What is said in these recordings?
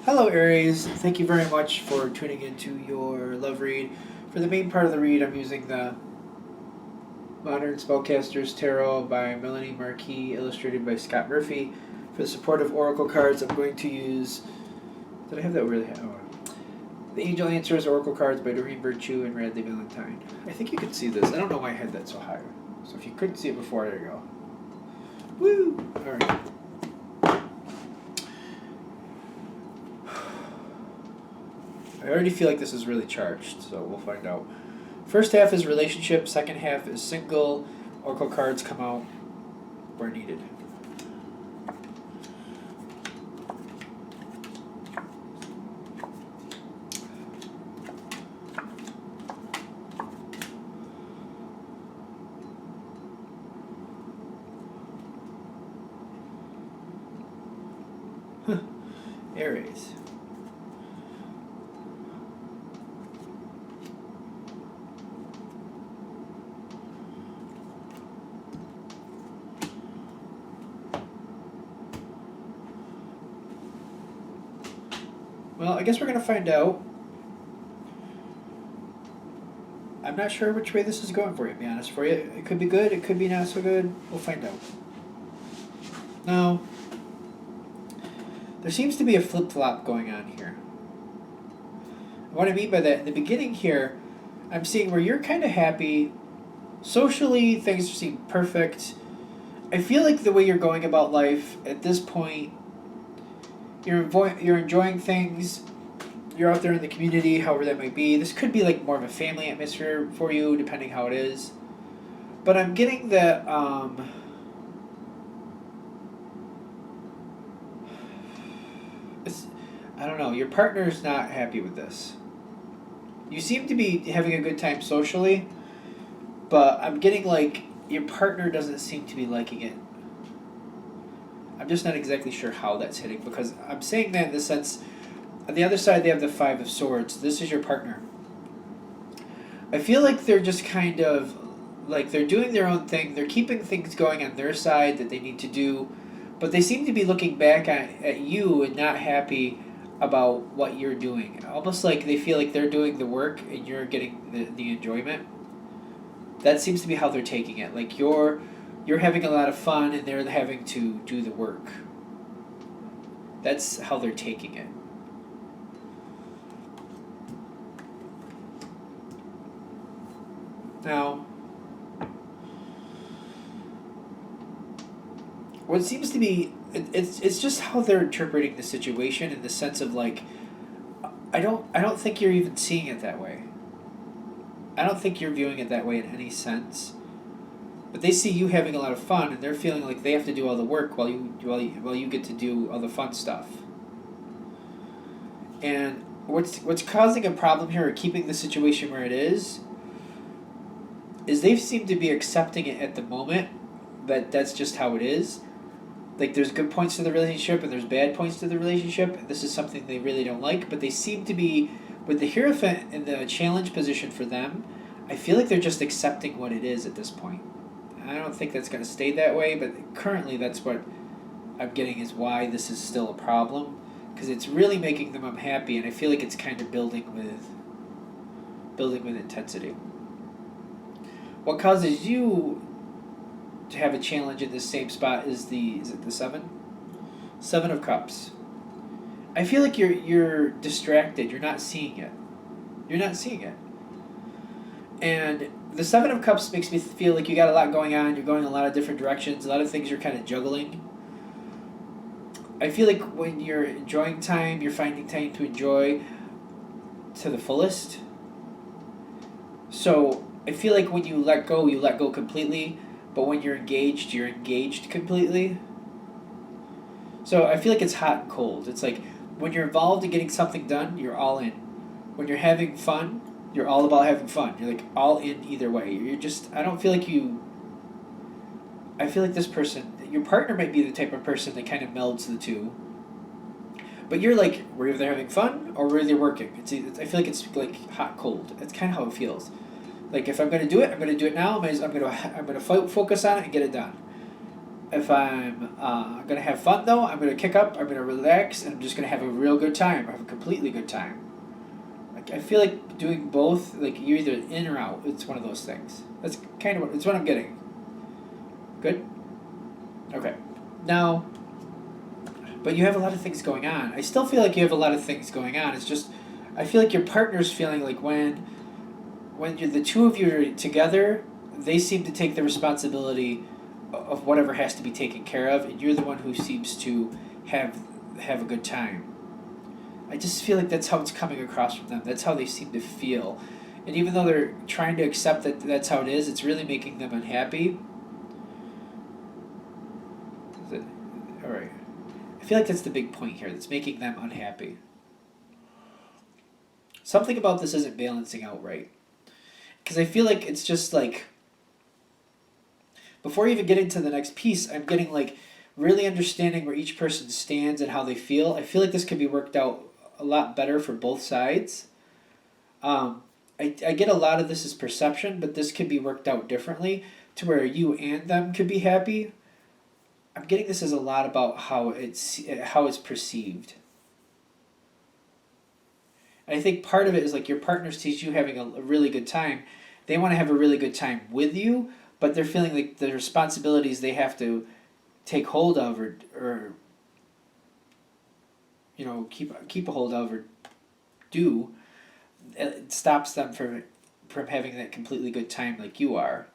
Hello, Aries. Thank you very much for tuning into your love read. For the main part of the read, I'm using the Modern Spellcasters Tarot by Melanie Marquis, illustrated by Scott Murphy. For the supportive oracle cards, I'm going to use. Did I have that really? Oh, the Angel Answers Oracle cards by Doreen Virtue and Radley Valentine. I think you can see this. I don't know why I had that so high. So if you couldn't see it before, there you go. Woo! All right. I already feel like this is really charged, so we'll find out. First half is relationship, second half is single. Oracle cards come out where needed. Aries. Well, I guess we're going to find out. I'm not sure which way this is going for you, to be honest for you. It could be good, it could be not so good. We'll find out. Now, there seems to be a flip-flop going on here. What I mean by that, in the beginning here, I'm seeing where you're kind of happy. Socially, things seem perfect. I feel like the way you're going about life at this point, you're enjoying things. You're out there in the community, however that might be. This could be like more of a family atmosphere for you, depending how it is. But I'm getting that I don't know, your partner's not happy with this. You seem to be having a good time socially, but I'm getting like your partner doesn't seem to be liking it. I'm just not exactly sure how that's hitting, because I'm saying that in the sense, on the other side they have the Five of Swords. This is your partner. I feel like they're just kind of, like they're doing their own thing. They're keeping things going on their side that they need to do, but they seem to be looking back at you and not happy about what you're doing. Almost like they feel like they're doing the work and you're getting the enjoyment. That seems to be how they're taking it. Like you're having a lot of fun and they're having to do the work. That's how they're taking it. Now, what seems to be it's just how they're interpreting the situation, in the sense of like, I don't think you're even seeing it that way. I don't think you're viewing it that way in any sense. But they see you having a lot of fun, and they're feeling like they have to do all the work while you get to do all the fun stuff. And what's causing a problem here, or keeping the situation where it is they seem to be accepting it at the moment, that that's just how it is. Like, there's good points to the relationship and there's bad points to the relationship. This is something they really don't like, but they seem to be, with the Hierophant in the challenge position for them, I feel like they're just accepting what it is at this point. I don't think that's going to stay that way, but currently that's what I'm getting is why this is still a problem, because it's really making them unhappy, and I feel like it's kind of building with intensity. What causes you to have a challenge in this same spot is it the Seven? Seven of Cups. I feel like you're distracted. You're not seeing it. You're not seeing it. And the Seven of Cups makes me feel like you got a lot going on. You're going in a lot of different directions. A lot of things you're kind of juggling. I feel like when you're enjoying time, you're finding time to enjoy to the fullest. So I feel like when you let go completely. But when you're engaged completely. So I feel like it's hot and cold. It's like when you're involved in getting something done, you're all in. When you're having fun, you're all about having fun. You're like all in either way. You're just, I don't feel like I feel like this person, your partner might be the type of person that kind of melds the two. But you're like, we're either having fun or we're either working. I feel like it's like hot, cold. That's kind of how it feels. Like, if I'm going to do it, I'm going to do it now. I'm going to focus on it and get it done. If I'm gonna have fun though, I'm gonna kick up, I'm gonna relax, and I'm just gonna have a real good time, have a completely good time. Like I feel like doing both, like you're either in or out. It's one of those things. That's kind of it's what I'm getting. Good. Okay. Now, but you have a lot of things going on. I still feel like you have a lot of things going on. It's just, I feel like your partner's feeling like when you're, the two of you are together, they seem to take the responsibility of whatever has to be taken care of, and you're the one who seems to have have a good time. I just feel like that's how it's coming across from them. That's how they seem to feel, and even though they're trying to accept that that's how it is, it's really making them unhappy. Is it, all right. I feel like that's the big point here. That's making them unhappy. Something about this isn't balancing out right. Because I feel like it's just like before even getting to the next piece, I'm getting like really understanding where each person stands and how they feel. I feel like this could be worked out a lot better for both sides. I get a lot of this is perception, but this could be worked out differently to where you and them could be happy. I'm getting this as a lot about how it's perceived. And I think part of it is like your partner sees you having a really good time. They want to have a really good time with you, but they're feeling like the responsibilities they have to take hold of or keep a hold of or do, it stops them from having that completely good time like you are.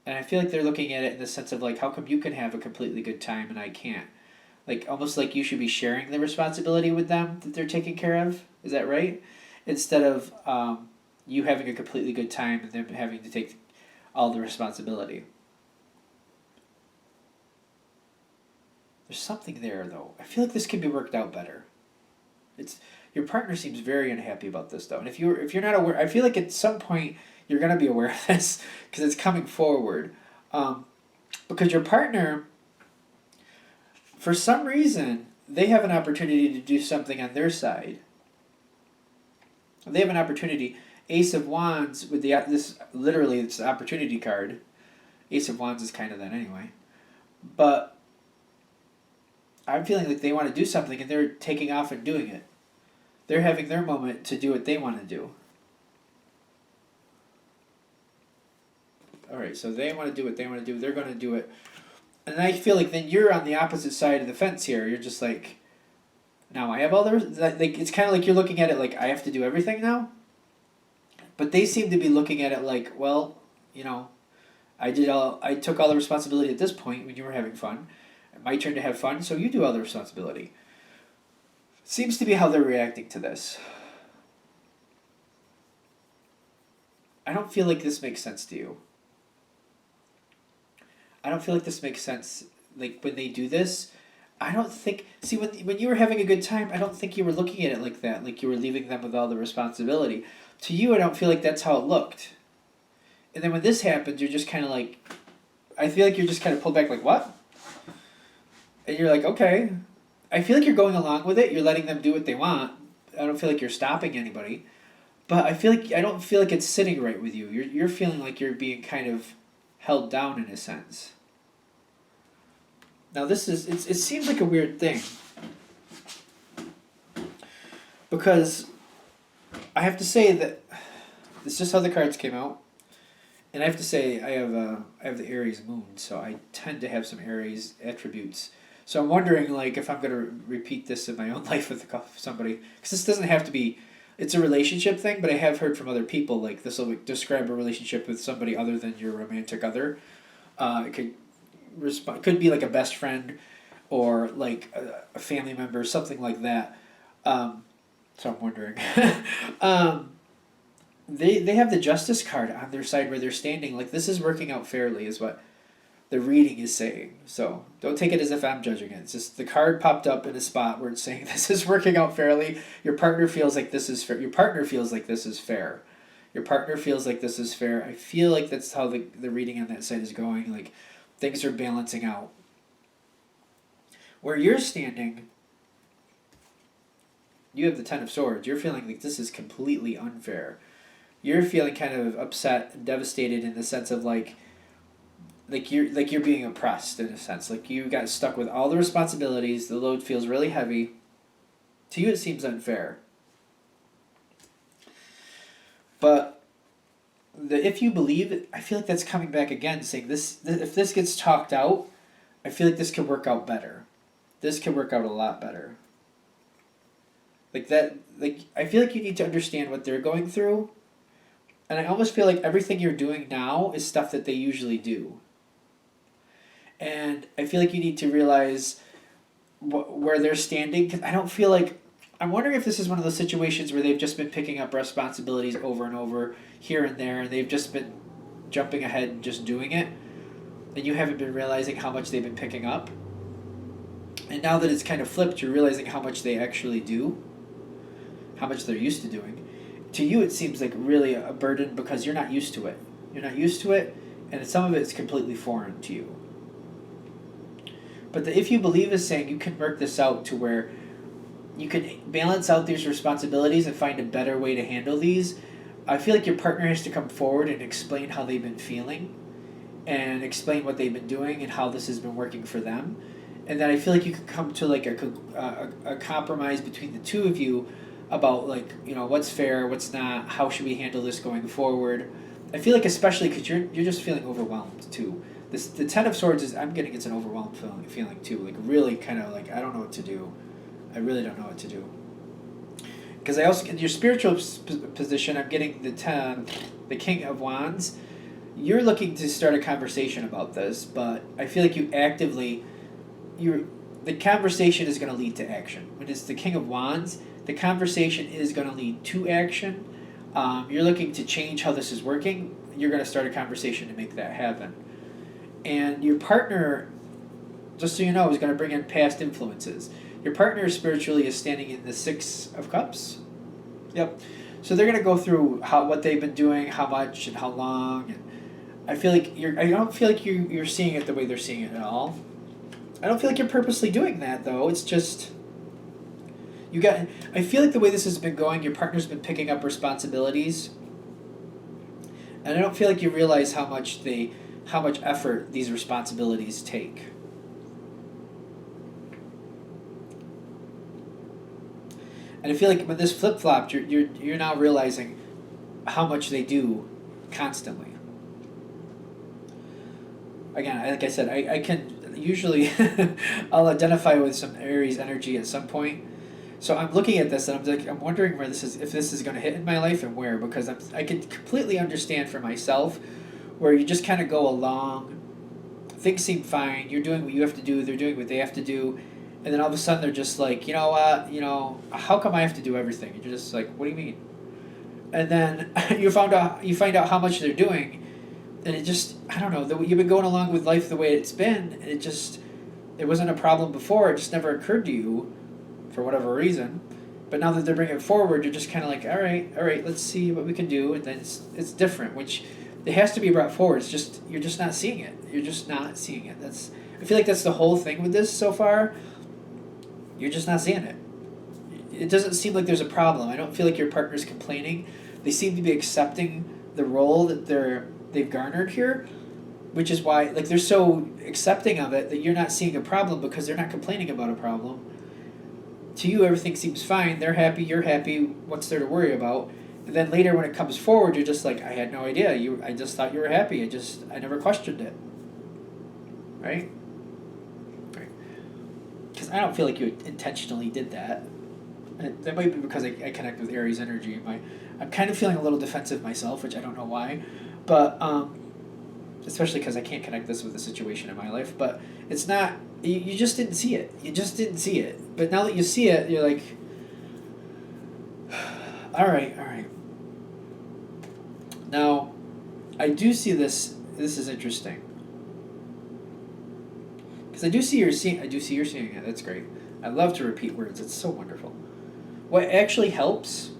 And I feel like they're looking at it in the sense of like, how come you can have a completely good time and I can't? Like almost like you should be sharing the responsibility with them that they're taking care of. Is that right? Instead of you having a completely good time and them having to take all the responsibility. There's something there though. I feel like this could be worked out better. It's your partner seems very unhappy about this though, and if you're not aware, I feel like at some point you're gonna be aware of this because it's coming forward, um, because your partner, for some reason, they have an opportunity to do something on their side. They have an opportunity. Ace of Wands with the this literally it's an opportunity card. Ace of Wands is kind of that anyway, but I'm feeling like they want to do something and they're taking off and doing it. They're having their moment to do what they want to do. All right, so they want to do what they want to do. They're going to do it, and I feel like then you're on the opposite side of the fence here. You're just like, now I have all the like. It's kind of like you're looking at it like I have to do everything now, but they seem to be looking at it like, well, you know, I took all the responsibility at this point when you were having fun. My turn to have fun, so you do all the responsibility. Seems to be how they're reacting to this. I don't feel like this makes sense to you. I don't feel like this makes sense. Like when they do this, I don't think. See, when you were having a good time, I don't think you were looking at it like that. Like you were leaving them with all the responsibility. To you, I don't feel like that's how it looked. And then when this happens, you're just kind of like, I feel like you're just kind of pulled back, like what? And you're like, okay. I feel like you're going along with it. You're letting them do what they want. I don't feel like you're stopping anybody. But I don't feel like it's sitting right with you. You're feeling like you're being kind of held down in a sense. Now it seems like a weird thing because I have to say that it's just how the cards came out, and I have to say I have the Aries moon, so I tend to have some Aries attributes. So I'm wondering like if I'm gonna repeat this in my own life with somebody because this doesn't have to be. It's a relationship thing, but I have heard from other people like this will describe a relationship with somebody other than your romantic other. It could be like a best friend or like a family member, something like that. So I'm wondering. um, they have the justice card on their side where they're standing. Like this is working out fairly, is what the reading is saying. So don't take it as if I'm judging it. It's just the card popped up in a spot where it's saying this is working out fairly. Your partner feels like this is fair. Your partner feels like this is fair. Your partner feels like this is fair. I feel like that's how the reading on that side is going. Like things are balancing out. Where you're standing, you have the Ten of Swords. You're feeling like this is completely unfair. You're feeling kind of upset and devastated in the sense of like like you're being oppressed in a sense. Like you got stuck with all the responsibilities. The load feels really heavy. To you, it seems unfair. But if you believe it, I feel like that's coming back again, saying if this gets talked out, I feel like this could work out better. This could work out a lot better. Like that, like I feel like you need to understand what they're going through, and I almost feel like everything you're doing now is stuff that they usually do. And I feel like you need to realize where they're standing. 'Cause I don't feel like I'm wondering if this is one of those situations where they've just been picking up responsibilities over and over here and there, and they've just been jumping ahead and just doing it, and you haven't been realizing how much they've been picking up. And now that it's kind of flipped, you're realizing how much they actually do, how much they're used to doing. To you, it seems like really a burden because you're not used to it. You're not used to it, and some of it's completely foreign to you. But the if you believe is saying you can work this out to where you can balance out these responsibilities and find a better way to handle these. I feel like your partner has to come forward and explain how they've been feeling and explain what they've been doing and how this has been working for them. And then I feel like you could come to like a compromise between the two of you about like, what's fair, what's not, how should we handle this going forward. I feel like especially because you're just feeling overwhelmed too. The Ten of Swords is, I'm getting it's an overwhelmed feeling too. Like really kind of like, I don't know what to do. I really don't know what to do. Because I also, in your spiritual position, I'm getting the King of Wands. You're looking to start a conversation about this, but I feel like the conversation is going to lead to action. When it's the King of Wands, the conversation is going to lead to action. You're looking to change how this is working. You're going to start a conversation to make that happen. And your partner, just so you know, is going to bring in past influences. Your partner spiritually is standing in the Six of Cups. Yep. So they're going to go through what they've been doing, how much, and how long. And I feel like I don't feel like you're seeing it the way they're seeing it at all. I don't feel like you're purposely doing that though. It's just I feel like the way this has been going, your partner's been picking up responsibilities. And I don't feel like you realize how much effort these responsibilities take. And I feel like when this flip-flopped, you're now realizing how much they do constantly. Again, like I said, I can usually I'll identify with some Aries energy at some point. So I'm looking at this and I'm wondering if this is going to hit in my life and where, because I can completely understand for myself where you just kind of go along, things seem fine, you're doing what you have to do, they're doing what they have to do. And then all of a sudden they're just like, you know what, how come I have to do everything? And you're just like, what do you mean? And then you find out how much they're doing, and it just, I don't know, you've been going along with life the way it's been, and it wasn't a problem before, it just never occurred to you for whatever reason. But now that they're bringing it forward, you're just kind of like, all right, let's see what we can do, and then it's different, which it has to be brought forward. It's just, you're just not seeing it. You're just not seeing it. I feel like that's the whole thing with this so far. You're just not seeing it. It doesn't seem like there's a problem. I don't feel like your partner's complaining. They seem to be accepting the role that they've garnered here, which is why they're so accepting of it that you're not seeing a problem because they're not complaining about a problem. To you, everything seems fine. They're happy. You're happy. What's there to worry about? And then later, when it comes forward, you're just like, I had no idea. I just thought you were happy. I never questioned it. Right? Because I don't feel like you intentionally did that. That might be because I connect with Aries energy. I'm kind of feeling a little defensive myself, which I don't know why, but especially because I can't connect this with a situation in my life. But it's not. You just didn't see it. You just didn't see it. But now that you see it, you're like, all right. Now, I do see this. This is interesting. Because I do see you're seeing it. That's great. I love to repeat words. It's so wonderful. What actually helps,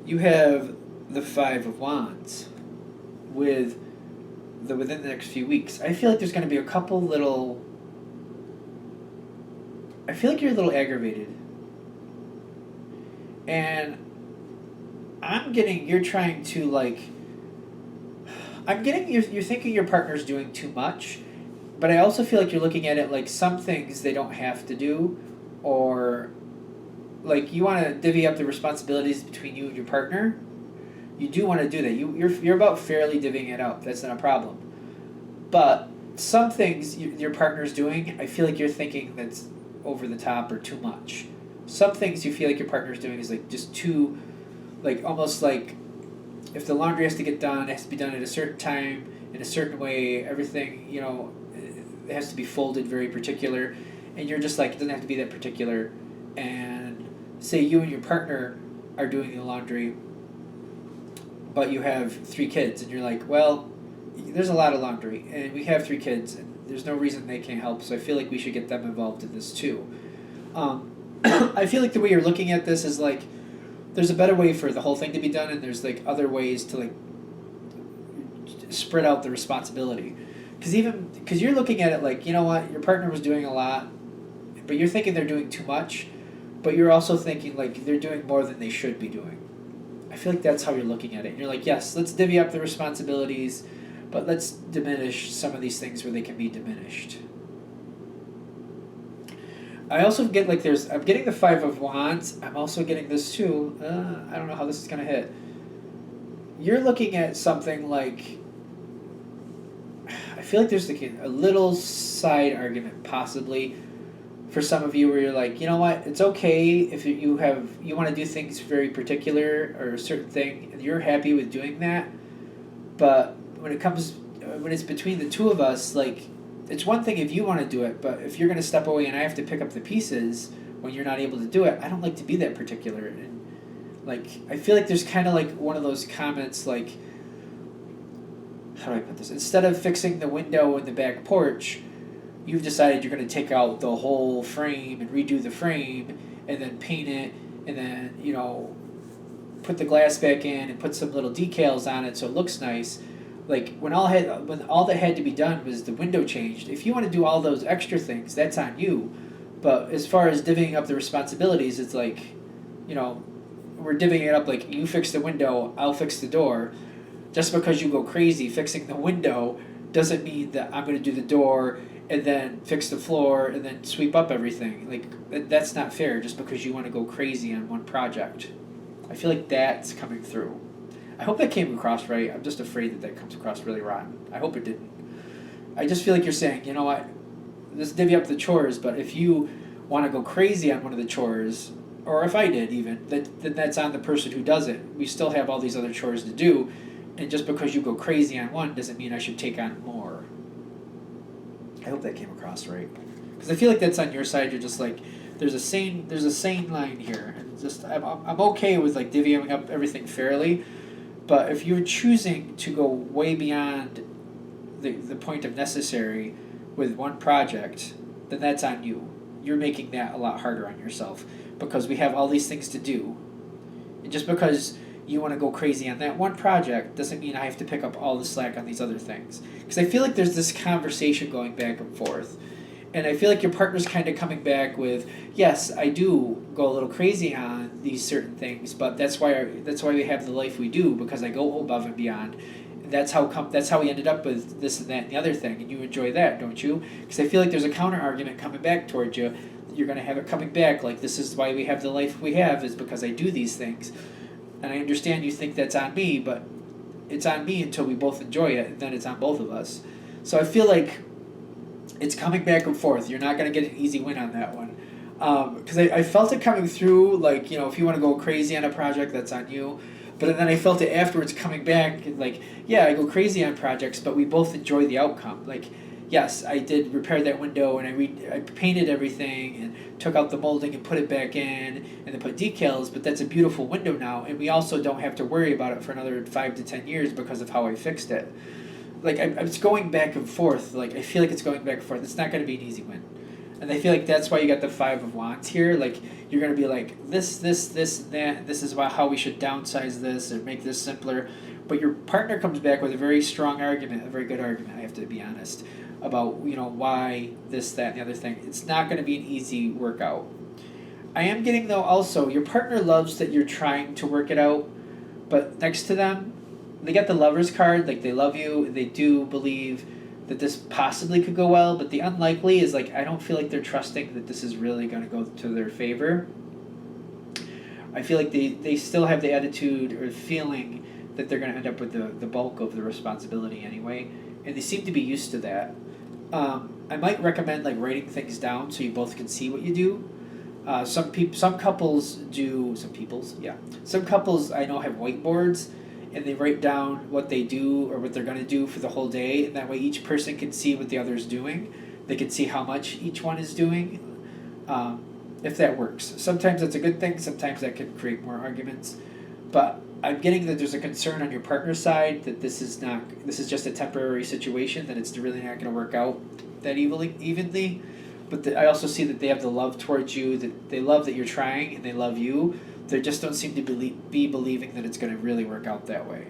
you have the Five of Wands within the next few weeks. I feel like there's going to be a couple little. I feel like you're a little aggravated, and you're trying to I'm getting you're thinking your partner's doing too much, but I also feel like you're looking at it like some things they don't have to do, or like you want to divvy up the responsibilities between you and your partner. You do want to do that. You're about fairly divvying it up. That's not a problem. But some things your partner's doing, I feel like you're thinking that's over the top or too much. Some things you feel like your partner's doing is like just too, like almost like if the laundry has to get done, it has to be done at a certain time in a certain way. Everything it has to be folded very particular, and you're just like it doesn't have to be that particular. And say you and your partner are doing the laundry, but you have 3 kids, and you're like, well, there's a lot of laundry, and we have 3 kids, and there's no reason they can't help, so I feel like we should get them involved in this too. I feel like the way you're looking at this is like, there's a better way for the whole thing to be done, and there's like other ways to like spread out the responsibility. Because you're looking at it like, you know what, your partner was doing a lot, but you're thinking they're doing too much, but you're also thinking like they're doing more than they should be doing. I feel like that's how you're looking at it. You're like, yes, let's divvy up the responsibilities, but let's diminish some of these things where they can be diminished. I also get like I'm getting the 5 of Wands. I'm also getting this too. I don't know how this is going to hit. You're looking at something like, I feel like there's like a little side argument possibly for some of you where you're like, you know what, it's okay if you want to do things very particular or a certain thing and you're happy with doing that, but when it's between the two of us, like, it's one thing if you want to do it, but if you're going to step away and I have to pick up the pieces when you're not able to do it, I don't like to be that particular. And like, I feel like there's kind of like one of those comments like, how do I put this? Instead of fixing the window in the back porch, you've decided you're going to take out the whole frame and redo the frame and then paint it and then, put the glass back in and put some little decals on it so it looks nice. Like when all that had to be done was the window changed. If you want to do all those extra things, that's on you. But as far as divvying up the responsibilities, it's like, we're divvying it up like you fix the window, I'll fix the door. Just because you go crazy fixing the window doesn't mean that I'm going to do the door and then fix the floor and then sweep up everything. Like, that's not fair just because you want to go crazy on one project. I feel like that's coming through. I hope that came across right. I'm just afraid that comes across really rotten. I hope it didn't. I just feel like you're saying, you know what, let's divvy up the chores, but if you want to go crazy on one of the chores, or if I did even, then that's on the person who does it. We still have all these other chores to do, and just because you go crazy on one doesn't mean I should take on more. I hope that came across right. Because I feel like that's on your side. You're just like, there's a sane line here. And just I'm okay with like divvying up everything fairly, but if you're choosing to go way beyond the point of necessary with one project, then that's on you. You're making that a lot harder on yourself because we have all these things to do. And just because you want to go crazy on that one project doesn't mean I have to pick up all the slack on these other things. Because I feel like there's this conversation going back and forth. And I feel like your partner's kind of coming back with, yes, I do go a little crazy on these certain things, but that's why we have the life we do, because I go above and beyond. And that's how we ended up with this and that and the other thing, and you enjoy that, don't you? Because I feel like there's a counter argument coming back towards you. You're going to have it coming back like, this is why we have the life we have, is because I do these things. And I understand you think that's on me, but it's on me until we both enjoy it, and then it's on both of us. So I feel like it's coming back and forth. You're not going to get an easy win on that one. Because I felt it coming through, like, if you want to go crazy on a project, that's on you. But then I felt it afterwards coming back, and like, yeah, I go crazy on projects, but we both enjoy the outcome. Like, yes, I did repair that window, and I painted everything, and took out the molding and put it back in, and then put decals, but that's a beautiful window now, and we also don't have to worry about it for another 5 to 10 years because of how I fixed it. Like, it's going back and forth. Like, I feel like it's going back and forth. It's not going to be an easy win. And I feel like that's why you got the 5 of Wands here. Like, you're going to be like, this, and that. This is how we should downsize this or make this simpler. But your partner comes back with a very strong argument, a very good argument, I have to be honest, about, why this, that, and the other thing. It's not going to be an easy workout. I am getting, though, also, your partner loves that you're trying to work it out, but next to them, they get the Lovers card, like they love you, they do believe that this possibly could go well, but the unlikely is like I don't feel like they're trusting that this is really going to go to their favor. I feel like they still have the attitude or feeling that they're going to end up with the bulk of the responsibility anyway, and they seem to be used to that. I might recommend like writing things down so you both can see what you do. Some couples do. Some couples I know have whiteboards, and they write down what they do or what they're going to do for the whole day, and that way each person can see what the other is doing. They can see how much each one is doing. If that works. Sometimes that's a good thing, sometimes that can create more arguments. But I'm getting that there's a concern on your partner's side that this is just a temporary situation, that it's really not going to work out that evenly. But I also see that they have the love towards you, that they love that you're trying and they love you. They just don't seem to be believing that it's going to really work out that way.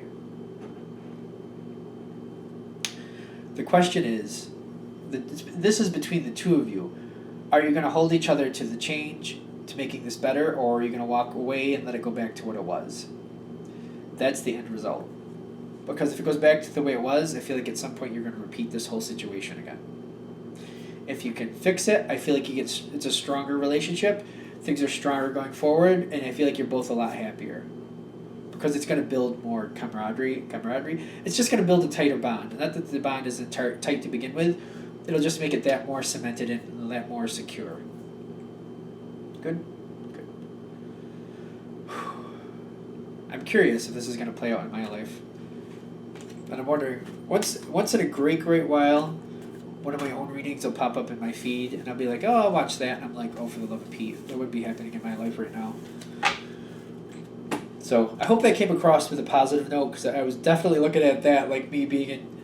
The question is, this is between the two of you. Are you going to hold each other to the change, to making this better, or are you going to walk away and let it go back to what it was? That's the end result. Because if it goes back to the way it was, I feel like at some point you're going to repeat this whole situation again. If you can fix it, I feel like it's a stronger relationship. Things are stronger going forward, and I feel like you're both a lot happier. Because it's going to build more camaraderie. It's just going to build a tighter bond. Not that the bond isn't tight to begin with. It'll just make it that more cemented and that more secure. Good? Good. I'm curious if this is going to play out in my life. And I'm wondering, once in a great while, one of my own readings will pop up in my feed, and I'll be like, oh, I'll watch that. And I'm like, oh, for the love of Pete, that would be happening in my life right now. So I hope that came across with a positive note, because I was definitely looking at that, like me being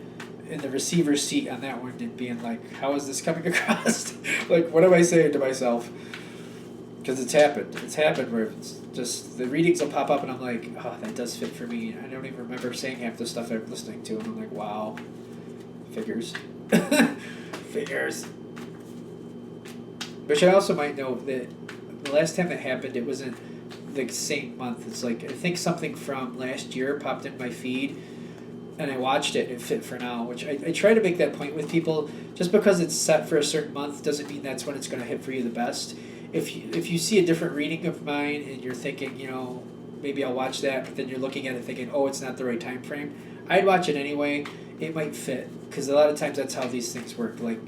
in the receiver's seat on that one and being like, how is this coming across? Like, what am I saying to myself? Because it's happened where it's just, the readings will pop up and I'm like, oh, that does fit for me. I don't even remember saying half the stuff I'm listening to, and I'm like, wow, figures. Figures. But you also might know that the last time it happened, it wasn't the same month. It's like, I think something from last year popped in my feed, and I watched it and it fit for now, which I try to make that point with people. Just because it's set for a certain month doesn't mean that's when it's going to hit for you the best. If you see a different reading of mine and you're thinking, maybe I'll watch that, but then you're looking at it thinking, oh, it's not the right time frame, I'd watch it anyway. It might fit, because a lot of times that's how these things work. Like,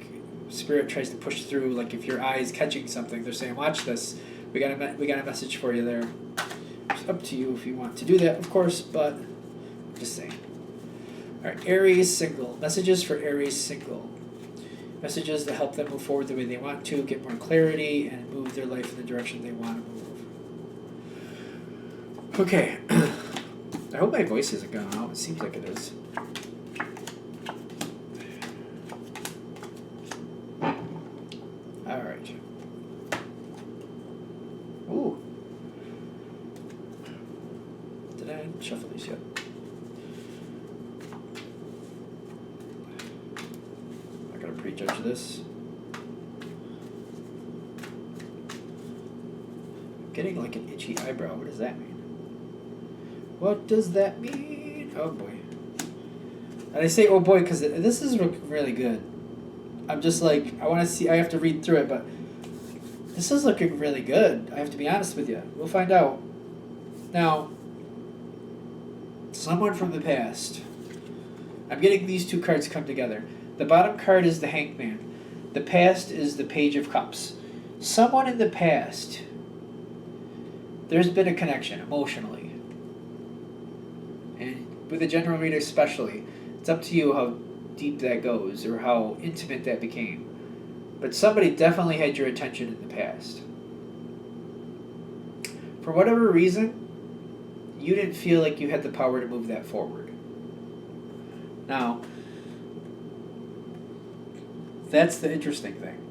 Spirit tries to push through, like if your eye is catching something, they're saying, watch this. We got a message for you there. It's up to you if you want to do that, of course, but I'm just saying. Alright, Aries single. Messages for Aries single. Messages to help them move forward the way they want to, get more clarity, and move their life in the direction they want to move. Okay. I hope my voice isn't going out. It seems like it is. Alright. Ooh. Did I shuffle these yet? I gotta prejudge this. I'm getting like an itchy eyebrow. What does that mean? What does that mean? Oh boy. And I say oh boy because this is really good. I'm just like, I want to see, I have to read through it, but this is looking really good. I have to be honest with you. We'll find out. Now, someone from the past. I'm getting these two cards come together. The bottom card is the Hangman. The past is the Page of Cups. Someone in the past, there's been a connection emotionally. And with the general reader especially, it's up to you how deep that goes or how intimate that became. But somebody definitely had your attention in the past. For whatever reason, you didn't feel like you had the power to move that forward. Now, that's the interesting thing.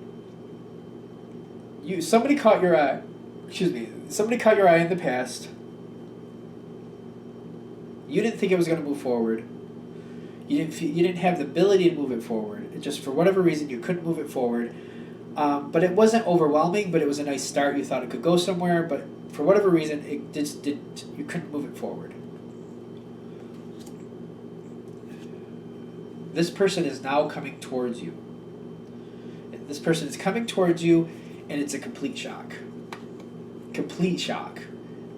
Somebody caught your eye in the past. You didn't think it was going to move forward. You didn't have the ability to move it forward. It just, for whatever reason, you couldn't move it forward. But it wasn't overwhelming, but it was a nice start. You thought it could go somewhere, but for whatever reason, you couldn't move it forward. this person is now coming towards you. This person is coming towards you, and it's a complete shock. Complete shock.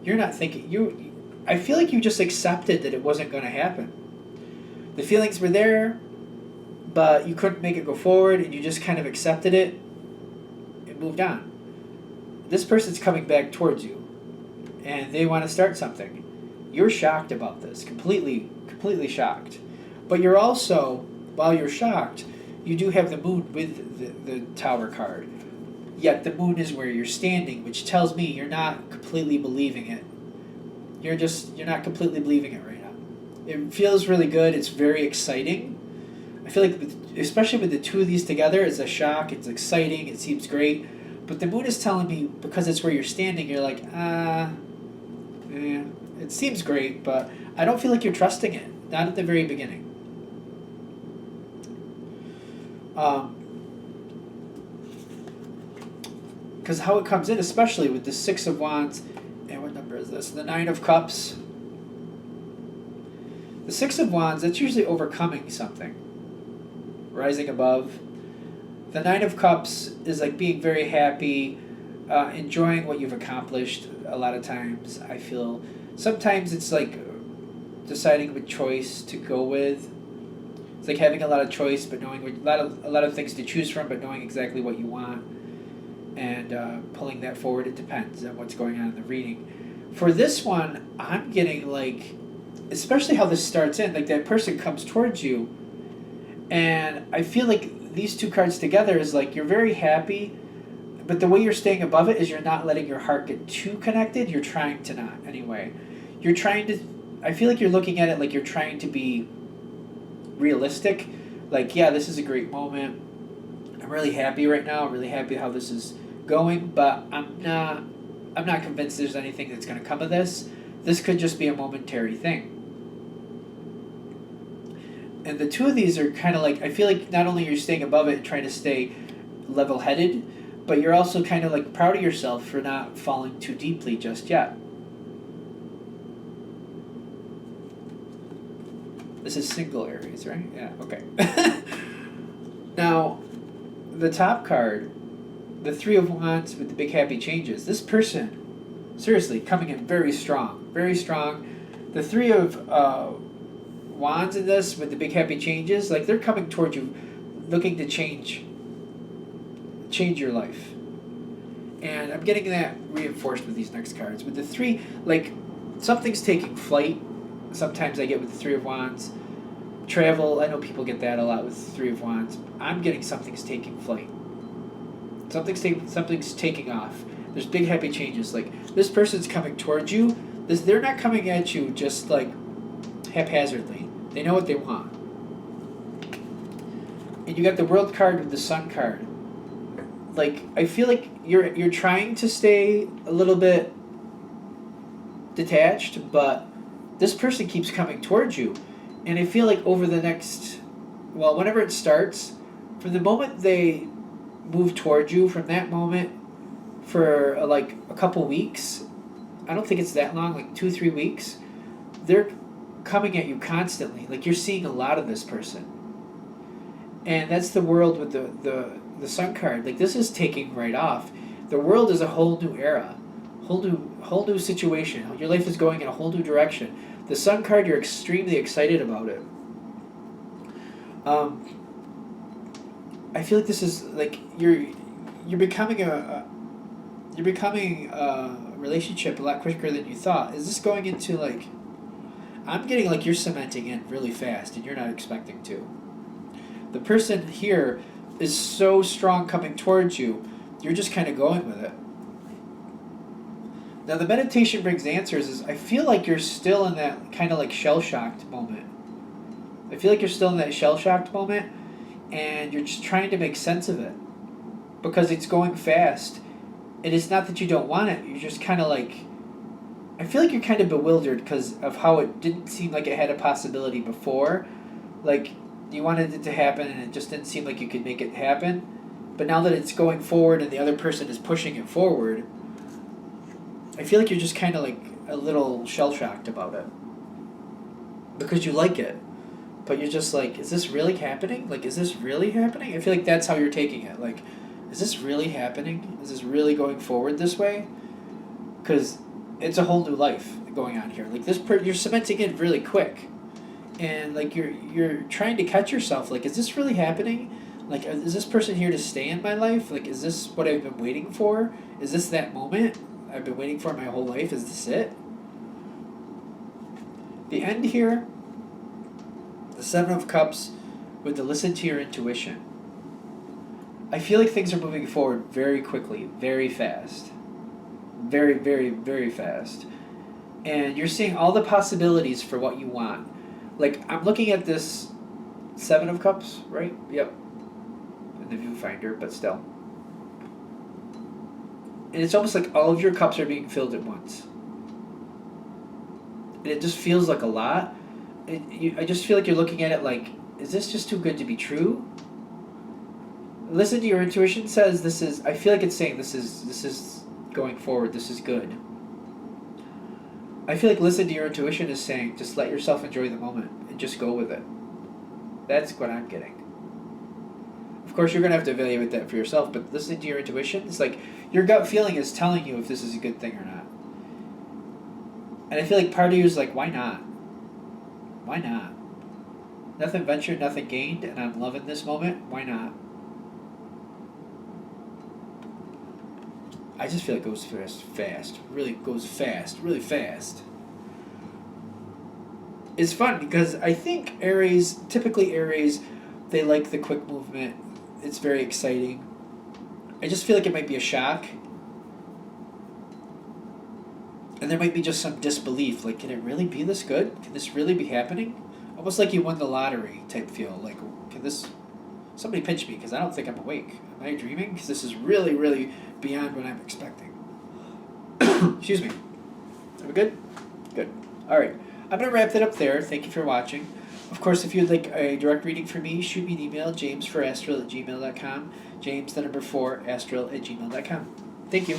You're not thinking, I feel like you just accepted that it wasn't going to happen. The feelings were there, but you couldn't make it go forward, and you just kind of accepted it and moved on. This person's coming back towards you, and they want to start something. You're shocked about this, completely shocked. But you're also, while you're shocked, you do have the moon with the Tower card. Yet the moon is where you're standing, which tells me you're not completely believing it. You're not completely believing it right now. It feels really good. It's very exciting. I feel like, especially with the two of these together, it's a shock. It's exciting. It seems great. But the moon is telling me, because it's where you're standing, you're like, it seems great, but I don't feel like you're trusting it. Not at the very beginning. Because how it comes in, especially with the Six of Wands, and what number is this? The Nine of Cups. The Six of Wands, that's usually overcoming something. Rising above. The Nine of Cups is like being very happy, enjoying what you've accomplished a lot of times, I feel. Sometimes it's like deciding what choice to go with. It's like having a lot of choice, but knowing a lot of things to choose from, but knowing exactly what you want. And pulling that forward. It depends on what's going on in the reading. For this one, I'm getting like, especially how this starts in, like that person comes towards you, and I feel like these two cards together is like you're very happy, but the way you're staying above it is you're not letting your heart get too connected. You're trying to not, anyway. You're trying to, I feel like you're looking at it like you're trying to be realistic. Like, yeah, this is a great moment. I'm really happy right now. I'm really happy how this is going, but I'm not convinced there's anything that's going to come of this. This could just be a momentary thing. And the two of these are kind of like, I feel like not only you're staying above it and trying to stay level-headed, but you're also kind of like proud of yourself for not falling too deeply just yet. This is single Aries, right? Yeah, okay. Now, the top card, the Three of Wands with the big happy changes. This person, seriously, coming in very strong, very strong. The Three of Wands in this with the big happy changes, like they're coming towards you, looking to change your life. And I'm getting that reinforced with these next cards. With the three, like something's taking flight. Sometimes I get with the Three of Wands. Travel, I know people get that a lot with the Three of Wands. I'm getting something's taking flight. Something's taking off. There's big happy changes. Like this person's coming towards you. They're not coming at you just like haphazardly. They know what they want. And you got the World card with the Sun card. Like I feel like you're trying to stay a little bit detached, but this person keeps coming towards you. And I feel like over the next, whenever it starts, from the moment they move towards you, from that moment for like a couple weeks, I don't think it's that long, like 2-3 weeks, they're coming at you constantly. Like you're seeing a lot of this person. And that's the World with the Sun card. Like this is taking right off. The World is a whole new era, whole new situation. Your life is going in a whole new direction. The Sun card, you're extremely excited about it. I feel like this is like you're becoming a relationship a lot quicker than you thought. Is this going into like, I'm getting like you're cementing in really fast and you're not expecting to. The person here is so strong coming towards you, you're just kind of going with it. Now the meditation brings answers is I feel like you're still in that kind of like shell-shocked moment. I feel like you're still in that shell-shocked moment and you're just trying to make sense of it because it's going fast. And it's not that you don't want it. You're just kind of like, I feel like you're kind of bewildered because of how it didn't seem like it had a possibility before. Like you wanted it to happen and it just didn't seem like you could make it happen. But now that it's going forward and the other person is pushing it forward, I feel like you're just kind of like a little shell-shocked about it. Because you like it. but you're just like, is this really happening? Like, is this really happening? I feel like that's how you're taking it. Like, is this really happening? Is this really going forward this way? Because it's a whole new life going on here. Like you're cementing in really quick, and like you're trying to catch yourself. Like, is this really happening? Like, is this person here to stay in my life? Like, is this what I've been waiting for? Is this that moment I've been waiting for my whole life? Is this it? The end here, the Seven of Cups, with the listen to your intuition. I feel like things are moving forward very quickly, very fast. Very, very, very fast. And you're seeing all the possibilities for what you want. Like, I'm looking at this Seven of Cups, right? Yep. In the viewfinder, but still. And it's almost like all of your cups are being filled at once. And it just feels like a lot. I just feel like you're looking at it like, is this just too good to be true? Listen to your intuition says this is, I feel like it's saying this is going forward, this is good. I feel like listen to your intuition is saying just let yourself enjoy the moment and just go with it. That's what I'm getting. Of course, you're going to have to evaluate that for yourself, but listening to your intuition, it's like your gut feeling is telling you if this is a good thing or not. And I feel like part of you is like, why not? Why not? Nothing ventured, nothing gained, and I'm loving this moment. Why not? I just feel like it goes fast. Really goes fast. Really fast. It's fun because I think Aries, typically Aries, they like the quick movement. It's very exciting. I just feel like it might be a shock. And there might be just some disbelief. Like, can it really be this good? Can this really be happening? Almost like you won the lottery type feel. Like, can this... Somebody pinch me because I don't think I'm awake. Am I dreaming? Because this is really, really beyond what I'm expecting. Excuse me. Are we good? Good. All right. I'm going to wrap that up there. Thank you for watching. Of course, if you'd like a direct reading from me, shoot me an email, jamesforastral@gmail.com. James, the number 4, astral@gmail.com. Thank you.